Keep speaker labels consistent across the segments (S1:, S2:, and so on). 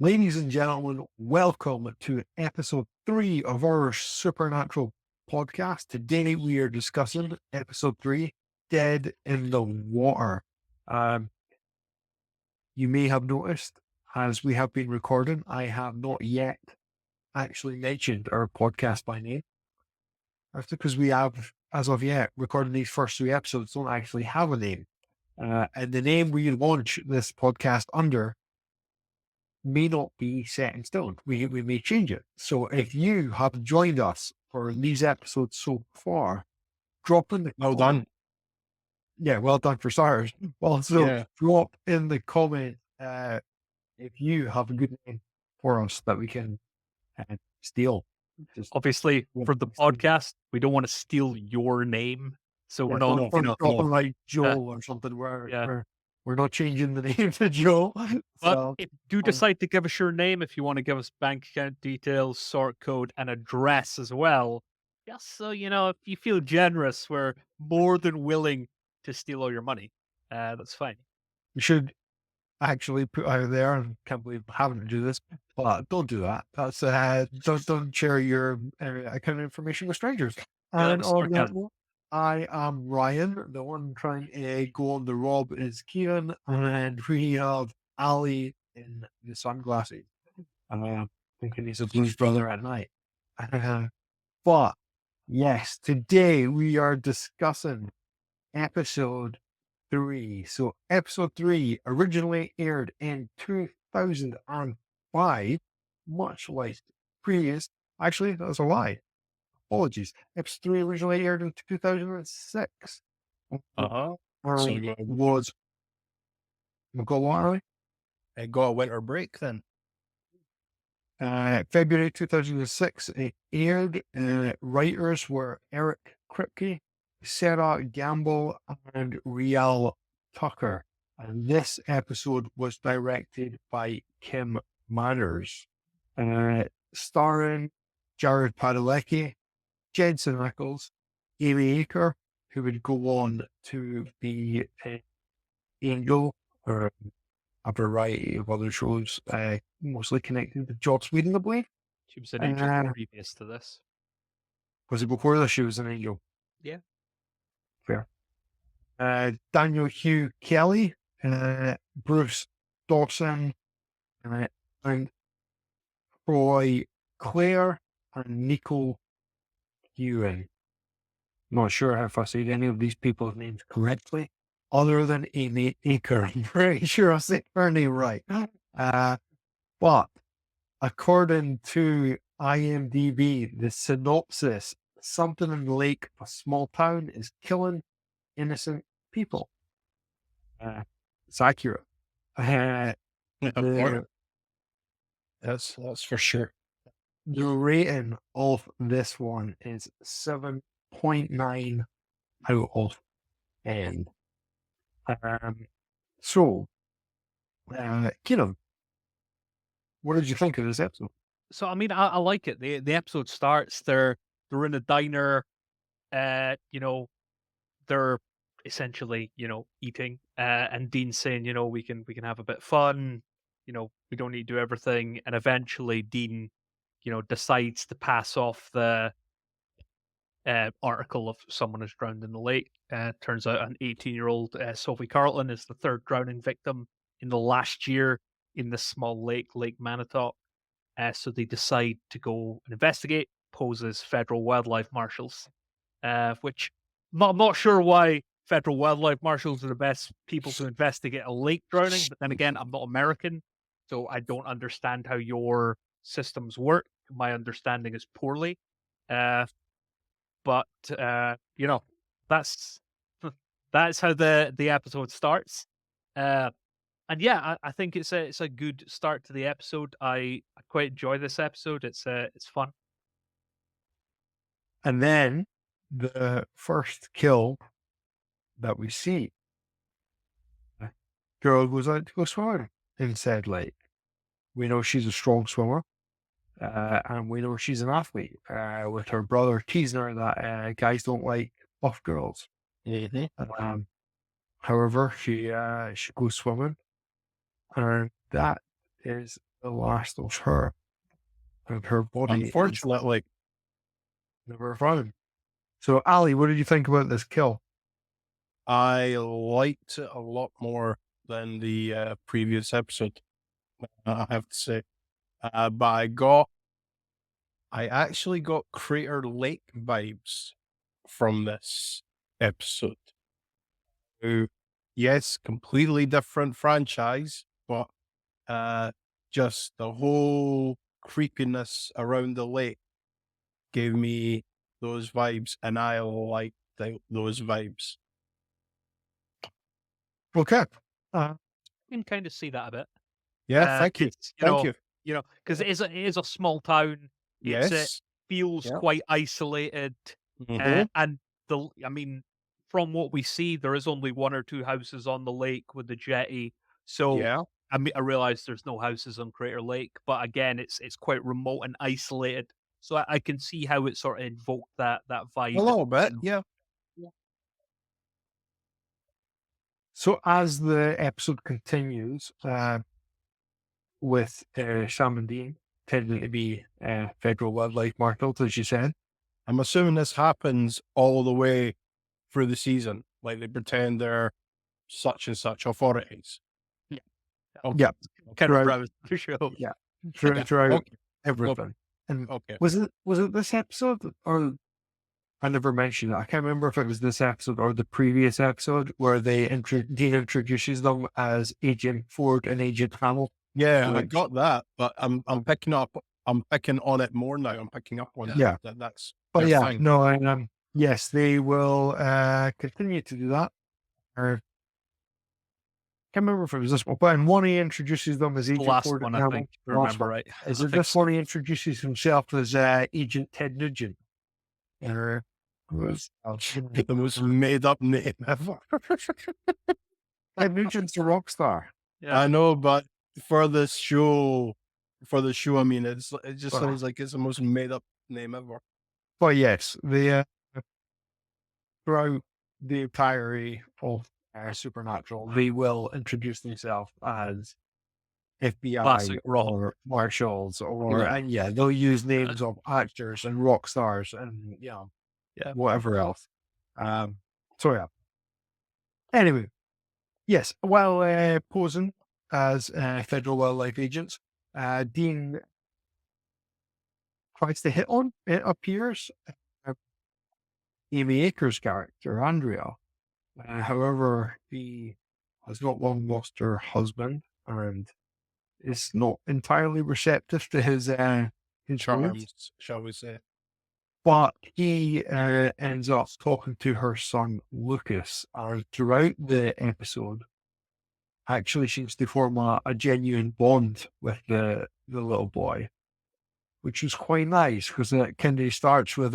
S1: Ladies and gentlemen, welcome to episode 3 of our Supernatural podcast. Today we are discussing episode 3, Dead in the Water. Um, you may have noticed, as we have been recording, I have not yet actually mentioned our podcast by name. That's because we have, as of yet, recording these first 3 episodes, don't actually have a name. And the name we launch this podcast under may not be set in stone. We may change it. So if you have joined us for these episodes so far, drop in the
S2: Well done.
S1: Yeah, well done for starters. Also,
S2: Yeah.
S1: drop in the comment if you have a good name for us that we can steal. Just
S3: Obviously, for the podcast, we don't want to steal your name, so we're not.
S1: dropping like Joel or something. We're not changing the name to Joel.
S3: But
S1: So
S3: if you decide to give us your name, if you want to give us bank account details, sort code, and address as well, just so if you feel generous, we're more than willing to steal all your money. That's fine.
S1: you should actually put out there, and can't believe I'm having to do this, but don't do that. That's don't share your account information with strangers. And on that note, I am Ryan. The one trying to go on the rob is Kieran, and we have Ali in the sunglasses. Thinking he's a blues brother at night. But yes, today we are discussing episode 3. So episode 3 originally aired in 2005, much like previous. Actually, that's a lie. Apologies. Episode 3 originally aired in 2006.
S2: So
S1: Was McGowan
S2: it got a winter break then.
S1: February 2006. It aired. Writers were Eric Kripke, Sarah Gamble, and Rial Tucker. And this episode was directed by Kim Manners, starring Jared Padalecki, Jensen Ackles, Amy Aker, who would go on to be Angel, or a variety of other shows, mostly connected with Joss Whedon, I believe.
S3: She was an angel previous to this.
S1: Was it before this she was an angel?
S3: Yeah.
S1: Fair. Daniel Hugh Kelly, Bruce Dawson, and Troy Clare, and Nico Ewan. Not sure if I said any of these people's names correctly, other than Amy Aker. I'm pretty sure I said her name right. But according to IMDb, the synopsis: something in the lake of a small town is killing innocent people. It's accurate.
S2: That's for sure.
S1: The rating of this one is 7.9 out of 10. So, Kieran, what did you think of this episode?
S3: So I mean, I like it. The episode starts. They're in a diner. They're essentially eating. And Dean's saying, we can have a bit of fun. We don't need to do everything. And eventually, Dean, decides to pass off the article of someone has drowned in the lake. Turns out an 18-year-old Sophie Carlton is the third drowning victim in the last year in this small lake, Lake Manitowoc. So they decide to go and investigate, pose as federal wildlife marshals, which I'm not sure why federal wildlife marshals are the best people to investigate a lake drowning. But then again, I'm not American, so I don't understand how your systems work. My understanding is poorly. But that's that's how the episode starts. And yeah, I think it's a good start to the episode. I quite enjoy this episode. It's fun.
S1: And then the first kill that we see, girl goes out to go swimming in said lake. We know she's a strong swimmer, and we know she's an athlete. With her brother teasing her that guys don't like buff girls. However, she goes swimming, and that is the last of her, and her body is
S2: Unfortunately,
S1: never found. So, Ali, what did you think about this kill?
S2: I liked it a lot more than the previous episode, I have to say. But I actually got Crater Lake vibes from this episode. Who, yes, completely different franchise, but just the whole creepiness around the lake gave me those vibes, and I liked those vibes.
S1: Okay.
S3: You can kind of see that a bit.
S2: Yeah, thank you.
S3: It's,
S2: Thank you.
S3: because it is a small town. It
S2: Yes.
S3: feels
S2: Yeah.
S3: quite isolated,
S2: Mhm.
S3: and I mean, from what we see, there is only one or two houses on the lake with the jetty. So
S2: Yeah.
S3: I realize there's no houses on Crater Lake, but again, it's quite remote and isolated. So I can see how it sort of invoked that vibe.
S2: A little bit.
S3: And
S2: Yeah.
S1: So, as the episode continues, with Sam and Dean tending to be federal wildlife marshals, as you said.
S2: I'm assuming this happens all the way through the season. Like they pretend they're such and such authorities.
S3: Yeah.
S2: Okay.
S1: Yeah.
S3: kind
S1: Right.
S3: of browse the show.
S1: Yeah.
S2: Yeah.
S1: Throughout
S2: Okay.
S1: everything. And
S2: Okay.
S1: was it this episode, or I never mentioned it? I can't remember if it was this episode or the previous episode where Dean introduces them as Agent Ford and Agent Hamill.
S2: Yeah, I
S1: Which-
S2: got that, but I'm picking on it more now. I'm picking up on it.
S1: Yeah.
S2: That's
S1: But
S2: they're
S1: yeah,
S2: fine.
S1: no, and yes, they will continue to do that. Or can't remember if it was this one, but in one he introduces them as
S3: The
S1: Agent
S3: last
S1: Ford
S3: one,
S1: and
S3: I
S1: Hamill.
S3: think, if I
S1: Last
S3: remember
S1: one.
S3: right.
S1: Is
S3: I
S1: it
S3: think
S1: this
S3: so.
S1: one he introduces himself as Agent Ted Nugent? Or was
S2: The most made up name ever.
S1: Ted Nugent's a rock star.
S3: Yeah.
S2: I know, but for this show, I mean, it just
S1: Well.
S2: sounds like it's the most made up name ever.
S1: But yes, the throughout the entirety of Supernatural, they will introduce themselves as FBI
S3: Classic rock.
S1: or marshals, or
S2: Yeah.
S1: and yeah, they'll use names of actors and rock stars and
S3: Yeah.
S1: whatever else. So yeah. Anyway, yes, while posing as federal wildlife agents, Dean tries to hit on, it appears, Amy Aker's character, Andrea. However, he has not long lost her husband and is not entirely receptive to his words.
S2: Charms, shall we say?
S1: But he ends up talking to her son Lucas, and throughout the episode, actually seems to form a genuine bond with the little boy, which is quite nice because it kind of starts with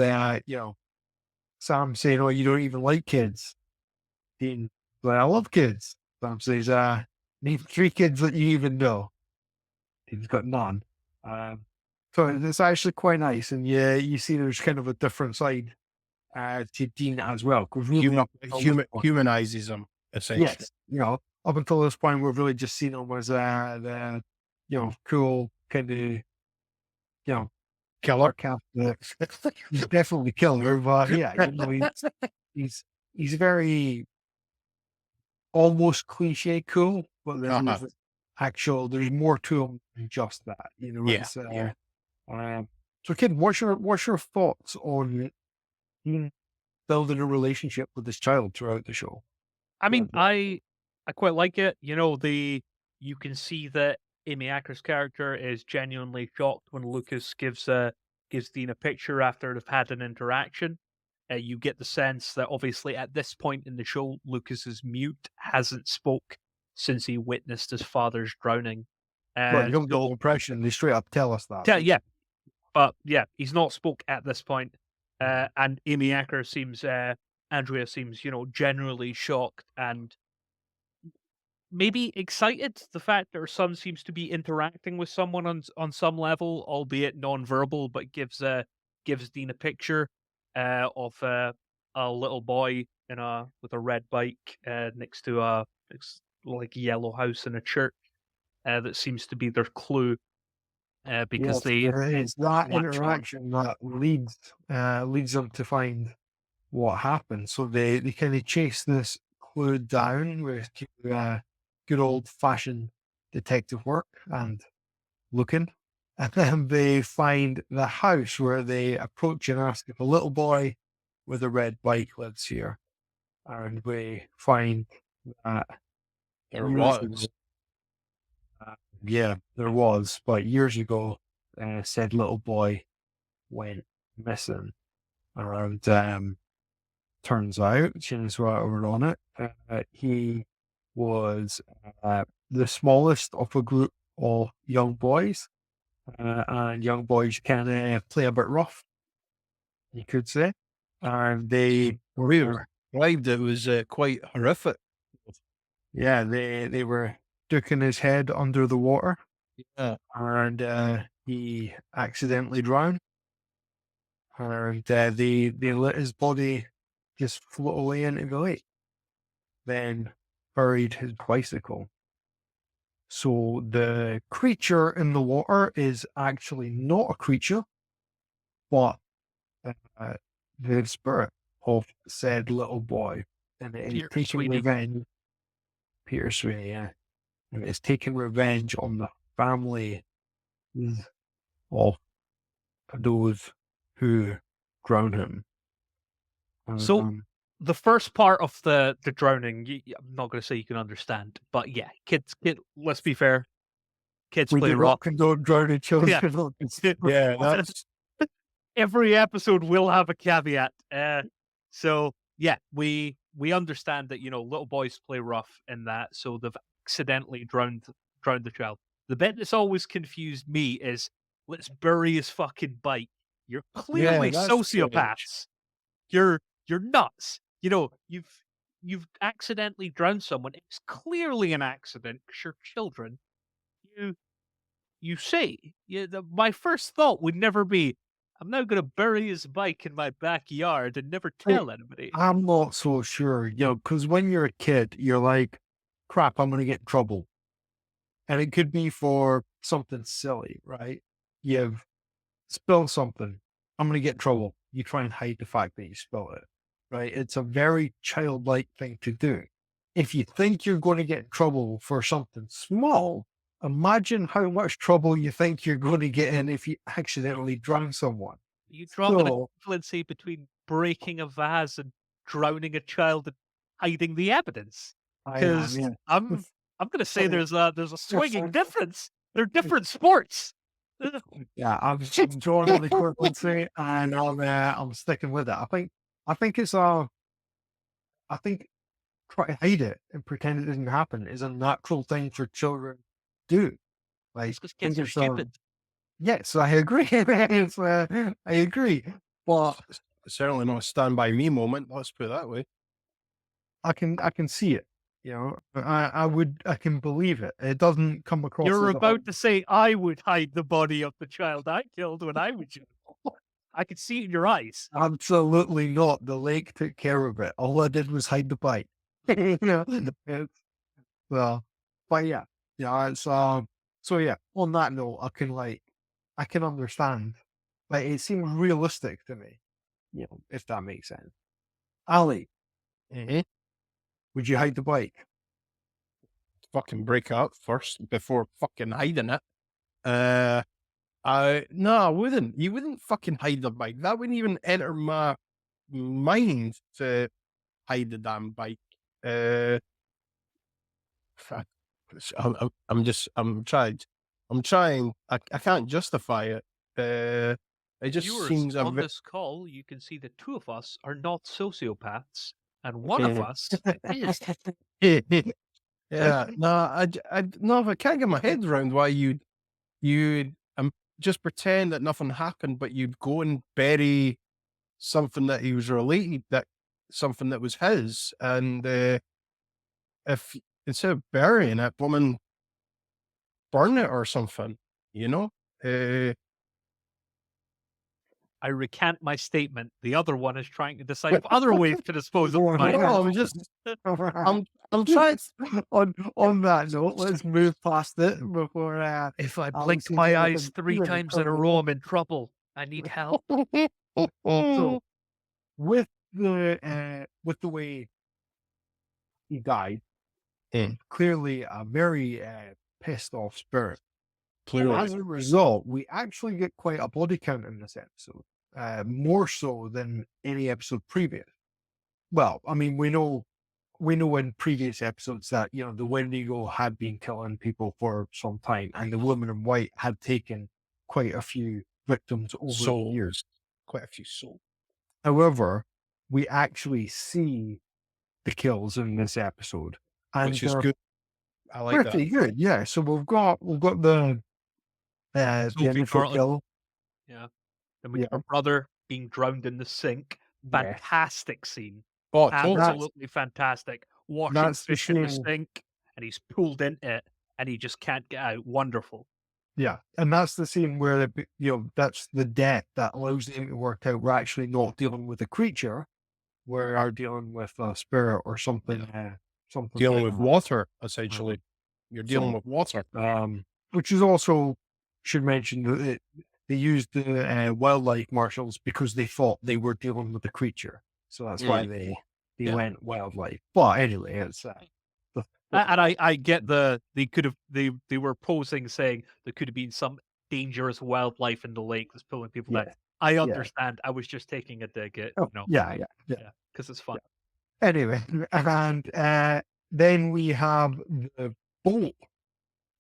S1: Sam saying, "Oh, you don't even like kids." Dean, like, "I love kids." Sam says, "Name 3 kids that you even know." Dean's got none. So it's actually quite nice, and yeah, you see there's kind of a different side to Dean as well. 'Cause really,
S2: Humanizes them, essentially.
S1: yes, up until this point, we've really just seen him as the cool kind of killer captain. He's definitely killer, but yeah, he's very almost cliche cool, but then there's there's more to him than just that. It's, so kid, what's your thoughts on Dean building a relationship with this child throughout the show?
S3: I mean, I quite like it. You can see that Amy Acker's character is genuinely shocked when Lucas gives Dean a picture after they've had an interaction. You get the sense that obviously at this point in the show, Lucas is mute, hasn't spoke since he witnessed his father's drowning.
S1: But you don't get the impression they straight up tell us that.
S3: Yeah, but yeah, he's not spoke at this point. And Amy Acker Andrea seems, generally shocked and maybe excited. The fact that her son seems to be interacting with someone on some level, albeit non-verbal, but gives Dean a picture of a little boy with a red bike next to a yellow house in a church. That seems to be their clue. because
S1: Yes, it's that
S3: latch on.
S1: interaction that leads them to find what happened. So they kind of chase this clue down with good old fashioned detective work and looking. And then they find the house where they approach and ask if a little boy with a red bike lives here. And we find that
S2: There
S1: years ago,
S2: was.
S1: yeah, there was, but years ago, said little boy went missing. And turns out, change what were on it, he was the smallest of a group of young boys. And young boys can play a bit rough, you could say. And they were,
S2: Described it was quite horrific.
S1: yeah, they were ducking his head under the water,
S2: Yeah.
S1: and he accidentally drowned. And they let his body just float away into the lake. Then buried his bicycle. So the creature in the water is actually not a creature, but uh, the spirit of said little boy, and it is
S3: Peter
S1: taking
S3: Sweeney.
S1: revenge. Peter Sweeney, yeah, and it's taking revenge on the family of those who drowned him.
S3: So the first part of the drowning, I'm not going to say you can understand, but yeah, kids. Let's be fair, kids
S1: we
S3: play
S1: do
S3: rough.
S1: not condone drowning children.
S2: Yeah, that's
S3: Every episode will have a caveat. So yeah, we understand that little boys play rough in that, so they've accidentally drowned the child. The bit that's always confused me is let's bury his fucking bike. You're clearly
S2: that's strange.
S3: sociopaths. You're nuts. You've accidentally drowned someone. It's clearly an accident because you're children. You say my first thought would never be, I'm now going to bury his bike in my backyard and never tell anybody.
S1: I'm not so sure, because when you're a kid, you're like, crap, I'm going to get in trouble. And it could be for something silly, right? You've spilled something. I'm going to get in trouble. You try and hide the fact that you spilled it, right? It's a very childlike thing to do. If you think you're going to get in trouble for something small, imagine how much trouble you think you're going to get in if you accidentally drown someone.
S3: You draw an
S1: So,
S3: equivalency between breaking a vase and drowning a child and hiding the evidence. Because I'm going to say there's a swinging difference. They're different sports.
S1: Yeah, I'm drawing on the equivalency, and I'm sticking with it. I think it's I think try to hide it and pretend it didn't happen is a natural thing for children to do. Like,
S3: Because kids are
S1: it's,
S3: stupid.
S1: yes, I agree. I agree, but
S2: certainly not a Stand By Me moment. Let's put it that way.
S1: I can see it. I can believe it. It doesn't come across.
S3: You're
S1: as
S3: about to say I would hide the body of the child I killed when I was young. I could see it in your eyes.
S1: Absolutely not. The lake took care of it. All I did was hide the bite. Well, but yeah, it's so yeah. On that note, I can understand. Like, it seems realistic to me. If that makes sense. Ali,
S2: Mm-hmm.
S1: would you hide the bike?
S2: Fucking break up first before fucking hiding it. No, I wouldn't. You wouldn't fucking hide the bike. That wouldn't even enter my mind to hide the damn bike. I'm trying. I can't justify it. It just
S3: Viewers,
S2: seems
S3: on this call, you can see that two of us are not sociopaths, and one of us is.
S2: Yeah, no, no, I can't get my head around why you'd just pretend that nothing happened, but you'd go and bury something that he was related, something that was his, and if instead of burying it, woman, burn it or something, you know?
S3: I recant my statement. The other one is trying to decide of other ways to dispose of
S1: Go on.
S3: my
S2: No, I'm just I'm trying.
S1: On that note, let's move past it before
S3: If I
S1: Alex
S3: blink
S1: seems
S3: my
S1: like
S3: eyes
S1: a
S3: 3
S1: really
S3: times in a
S1: terrible
S3: row, I'm in trouble. I need help.
S1: So with the way he died, clearly a very pissed off spirit. And
S2: Clearly,
S1: as a result, we actually get quite a body count in this episode, more so than any episode previous. Well, I mean, we know in previous episodes that, you know, the Wendigo had been killing people for some time, and the woman in white had taken quite a few victims over the
S2: souls.
S1: years.
S2: Quite a few souls.
S1: However, we actually see the kills in this episode, and
S2: Which is
S1: they're
S2: good. I like
S1: pretty
S2: that.
S1: good. Yeah. So we've got the
S3: Sophie
S1: initial
S3: Carlton.
S1: kill.
S3: Yeah. Then we
S1: Yeah.
S3: get her brother being drowned in the sink.
S1: Yeah.
S3: Fantastic scene.
S2: Oh, totally.
S3: Absolutely fantastic. Washing
S1: that's the
S3: fish in the
S1: scene.
S3: sink, and he's pulled into it, and he just can't get out. Wonderful.
S1: Yeah, and that's the scene where that's the death that allows them to work out we're actually not dealing with a creature, we are dealing with a spirit or something. Something
S2: Dealing
S1: like
S2: with
S1: that.
S2: water, essentially. You're dealing
S1: So-
S2: with water.
S1: Which is also should mention that they used the wildlife marshals because they thought they were dealing with a creature, so that's why they
S2: Yeah.
S1: went wildlife. But anyway, it's
S3: And I get they could have they were posing saying there could have been some dangerous wildlife in the lake that's pulling people down.
S1: yeah.
S3: I understand. I was just taking a dig at
S1: Oh, yeah,
S3: because it's fun.
S1: Anyway, and then we have the boat.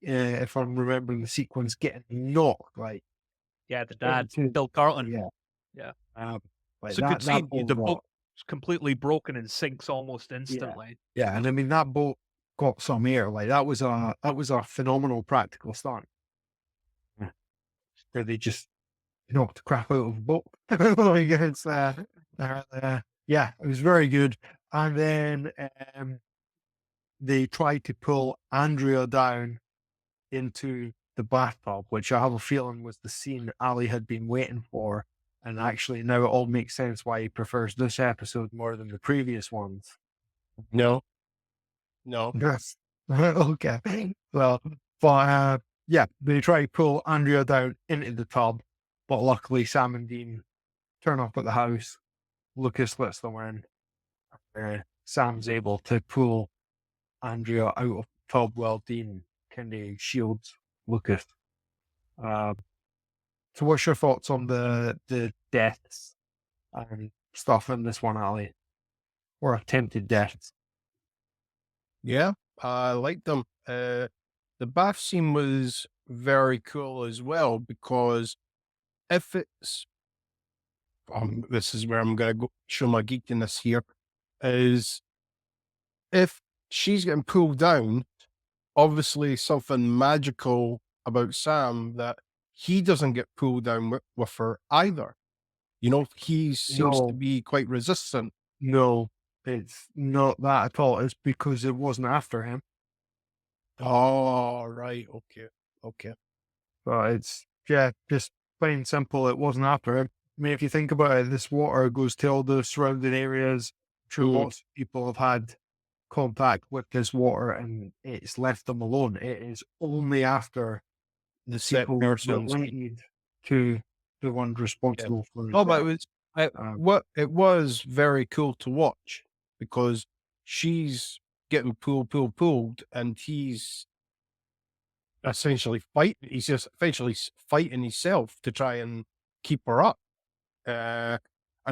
S1: If I'm remembering the sequence, getting knocked like
S3: Yeah, the dad,
S1: into-
S3: Bill Carlton.
S1: yeah.
S3: Yeah.
S1: Like
S3: It's a good scene.
S1: boat
S3: The
S1: got-
S3: boat's completely broken and sinks almost instantly.
S1: yeah, and I mean that boat got some air. Like that was a phenomenal practical stunt. Where they just knocked the crap out of the boat. Like it's yeah, it was very good. And then they tried to pull Andrea down into the bathtub, which I have a feeling was the scene Ali had been waiting for. And actually, now it all makes sense why he prefers this episode more than the previous ones.
S2: No.
S1: Yes. Okay. Well, but yeah, they try to pull Andrea down into the tub, but luckily Sam and Dean turn up at the house. Lucas lets them in. Sam's able to pull Andrea out of the tub while Dean kind of shields Lucas. So what's your thoughts on the deaths and stuff in this one, Ali? Or attempted deaths?
S2: Yeah, I liked them. The bath scene was very cool as well because if it's, this is where I'm going to go show my geekiness here, is if she's getting pulled down, obviously something magical about Sam that he doesn't get pulled down with her either. You know, he seems
S1: No.
S2: to be quite resistant.
S1: No, it's not that at all. It's because it wasn't after him.
S2: Oh, right. Okay.
S1: But it's, yeah, just plain and simple. It wasn't after him. I mean, if you think about it, this water goes to all the surrounding areas. I'm sure lots of people have had contact with this water and it's left them alone. It is only after
S2: The set
S1: people
S2: persons.
S1: related to the one responsible for
S2: Oh, but it was very cool to watch because she's getting pulled, and he's essentially fighting. He's just essentially fighting himself to try and keep her up. And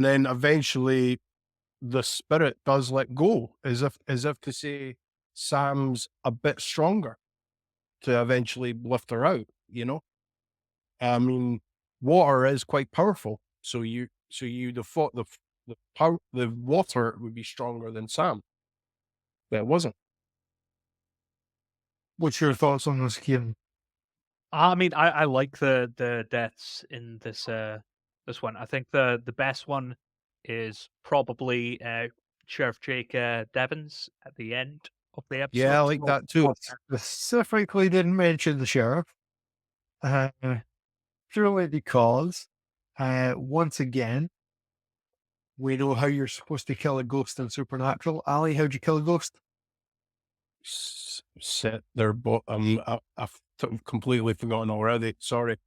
S2: then eventually the spirit does let go, as if to say Sam's a bit stronger to eventually lift her out, you know? I mean, water is quite powerful. So you thought the water would be stronger than Sam. But it wasn't.
S1: What's your thoughts on this, Kieran?
S3: I mean, I like the deaths in this this one. I think the best one is probably Sheriff Jake Devons at the end of the episode.
S2: Yeah, I like that too.
S1: Specifically didn't mention the sheriff. Purely because Once again, we know how you're supposed to kill a ghost in Supernatural. Ali, how'd you kill a ghost?
S2: Set their I've completely forgotten already. Sorry.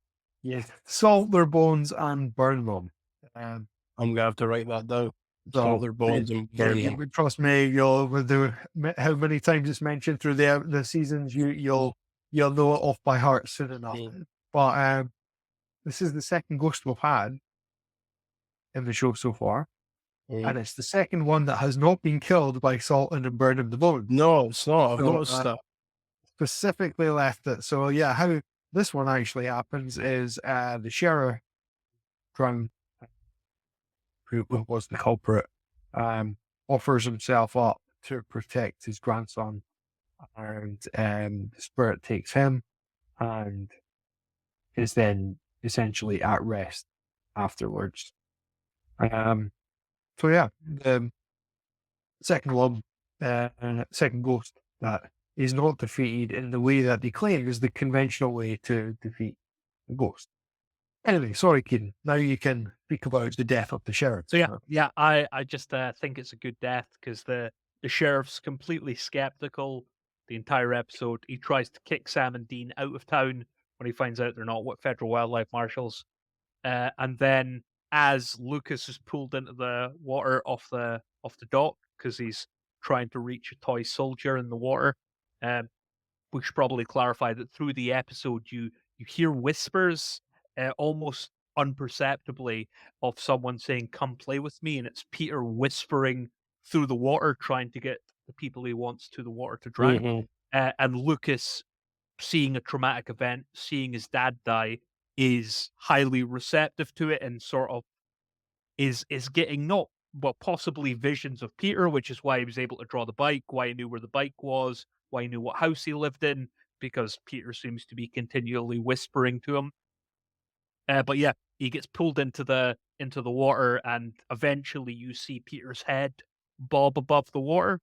S1: Yes. Salt their bones and burn them.
S2: I'm gonna have to write that down.
S1: So,
S2: Salt their bones and burn
S1: you
S2: them.
S1: would trust me, you'll with the how many times it's mentioned through the seasons, you'll know it off by heart soon enough. But this is the second ghost we've had in the show so far, and it's the second one that has not been killed by salting and burning the bones.
S2: No, it's not. I've
S1: So,
S2: noticed that.
S1: Specifically left it. So yeah, how this one actually happens is the sheriff, who was the culprit, offers himself up to protect his grandson, and the spirit takes him and is then essentially at rest afterwards. So yeah, the second ghost that is not defeated in the way that they claim is the conventional way to defeat the ghost. Anyway, sorry, Kieran. Now you can speak about the death of the sheriff.
S3: So I just think it's a good death because the sheriff's completely skeptical the entire episode. He tries to kick Sam and Dean out of town when he finds out they're not federal wildlife marshals. And then as Lucas is pulled into the water off the dock because he's trying to reach a toy soldier in the water, we should probably clarify that through the episode you hear whispers almost unperceptibly of someone saying, "Come play with me," and it's Peter whispering through the water trying to get the people he wants to the water to drown. And Lucas, seeing a traumatic event, seeing his dad die, is highly receptive to it and sort of is getting not possibly visions of Peter, which is why he was able to draw the bike, why he knew where the bike was, why he knew what house he lived in, because Peter seems to be continually whispering to him. But yeah, he gets pulled into the water, and eventually you see Peter's head bob above the water,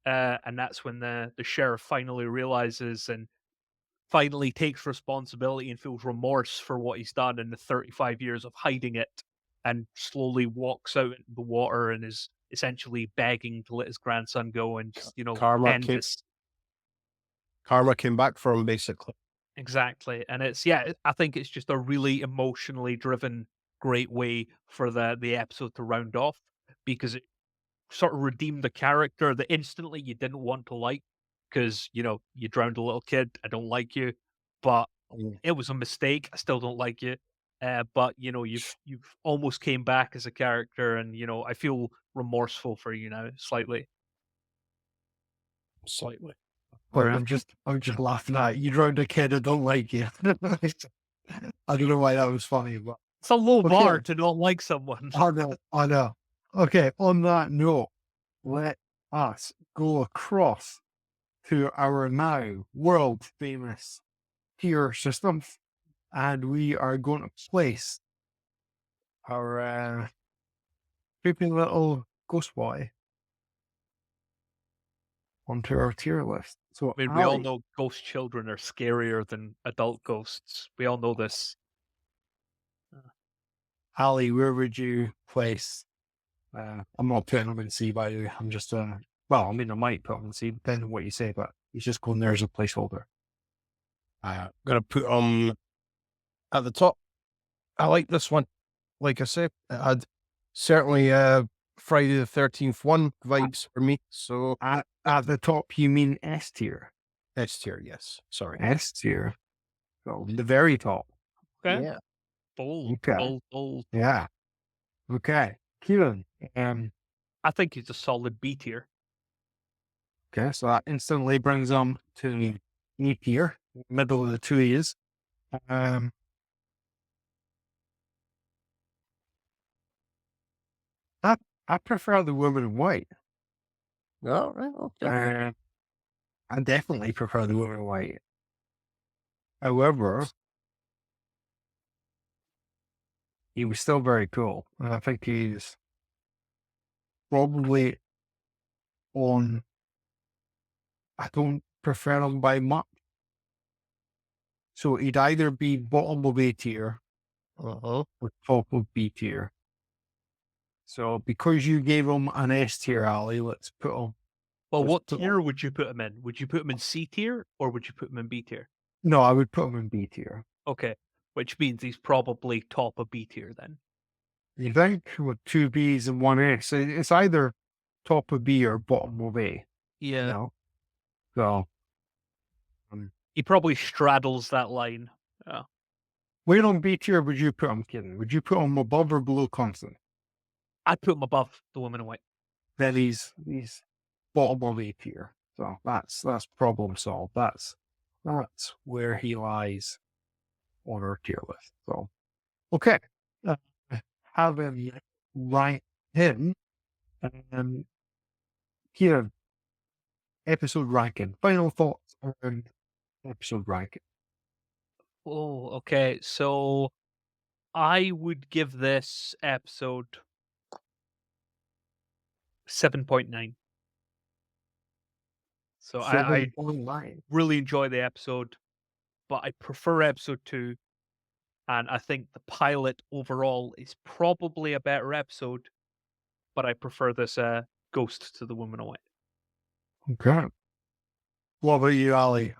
S3: and that's when the sheriff finally realizes and finally takes responsibility and feels remorse for what he's done in the 35 years of hiding it, and slowly walks out into the water and is essentially begging to let his grandson go and just,
S2: Karma
S3: end
S2: came-
S3: this.
S2: Karma came back for him, basically.
S3: Exactly. And I think it's just a really emotionally driven, great way for the episode to round off, because it sort of redeemed the character that instantly you didn't want to like because, you drowned a little kid. I don't like you, but it was a mistake. I still don't like you. But you've almost came back as a character, and I feel remorseful for you now slightly.
S2: Slightly.
S1: But I'm just laughing at you. Drowned a kid. I don't like you. I don't know why that was funny, but
S3: It's a low
S1: Okay.
S3: bar to not like someone.
S1: I know. Okay, on that note, let us go across to our now world famous tier system, and we are going to place our creepy little ghost boy onto our tier list. So,
S3: I mean, we all
S1: Ali,
S3: know ghost children are scarier than adult ghosts. We all know this.
S1: Ali, where would you place? I'm not putting him in C, by the way. I'm just, well, I mean, I might put him in C, depending on what you say, but he's just going there as a placeholder.
S2: I'm gonna put at the top. I like this one. Like I said, it had certainly Friday the 13th one vibes for me. So
S1: At the top, you mean S tier?
S2: S tier, yes. Sorry.
S1: S tier. So the very top.
S3: Okay.
S2: Yeah.
S3: Bold,
S1: Okay.
S3: bold, bold.
S1: Yeah. Okay. Kieran.
S3: I think he's a solid B tier.
S1: Okay, so that instantly brings him to E tier, middle of the two E's. I prefer the woman in white.
S2: All right. Okay.
S1: I definitely prefer the woman in white. However, he was still very cool. And I think he's probably on. I don't prefer him by much. So he'd either be bottom of A tier with top of B tier. So because you gave him an S tier, Ali, let's put him.
S3: Well,
S1: Let's
S3: what
S1: put
S3: tier would you put him in? Would you put him in C tier or would you put him in B tier?
S1: No, I would put him in B tier.
S3: Okay, which means he's probably top of B tier then.
S1: You think with 2 Bs and 1 S, it's either top of B or bottom of A.
S3: Yeah,
S1: You know? So
S3: he probably straddles that line.
S1: where on B tier would you put him, Kieran? Would you put him above or below constant?
S3: I'd put him above the woman in white.
S1: Then he's bottom of A tier. So that's problem solved. That's where he lies on our tier list. So okay. Having ranked him, Kieran, episode ranking. Final thoughts on episode ranking.
S3: Oh, okay. So I would give this episode 7.9. So I
S1: 7.9.
S3: really enjoy the episode, but I prefer episode 2. And I think the pilot overall is probably a better episode, but I prefer this Ghost to the Woman in White.
S1: Okay. What about you, Ali?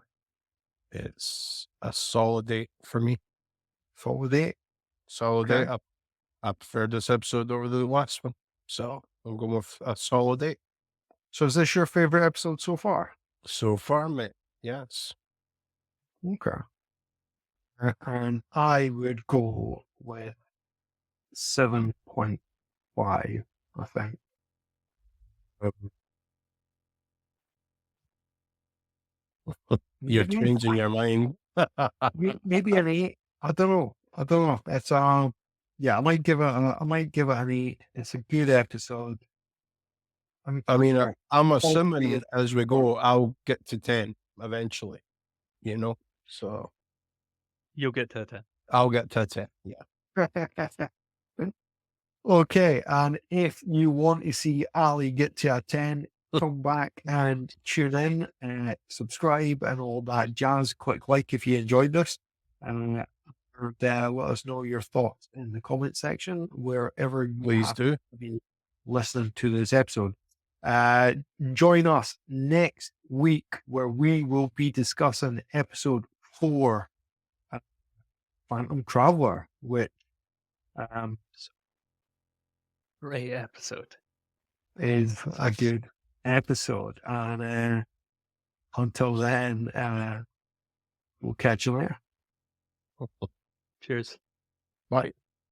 S2: It's a solid 8 for me.
S1: Solid 8.
S2: Solid
S1: Okay.
S2: 8. I prefer this episode over the last one. So I'm going with a solid 8.
S1: So is this your favorite episode so far?
S2: So far, mate. Yes.
S1: Okay. And I would go with 7.5, I think.
S2: You're
S1: Maybe-
S2: changing your mind.
S1: Maybe an 8. I don't know. It's yeah, I might give it an 8. It's a good episode.
S2: I mean, I'm
S1: Oh,
S2: assuming
S1: yeah.
S2: as we go, I'll get to 10 eventually, you know? So
S3: You'll get to a 10.
S2: I'll get to 10. Yeah.
S1: Okay, and if you want to see Ali get to a 10, come back and tune in, subscribe and all that jazz. Click like if you enjoyed this. And let us know your thoughts in the comment section, wherever you
S2: Please
S1: have
S2: do.
S1: been listening to this episode. Join us next week where we will be discussing episode 4, Phantom Traveler, which
S3: Great episode.
S1: is a good episode. And until then, we'll catch you later.
S3: Cheers.
S2: Bye.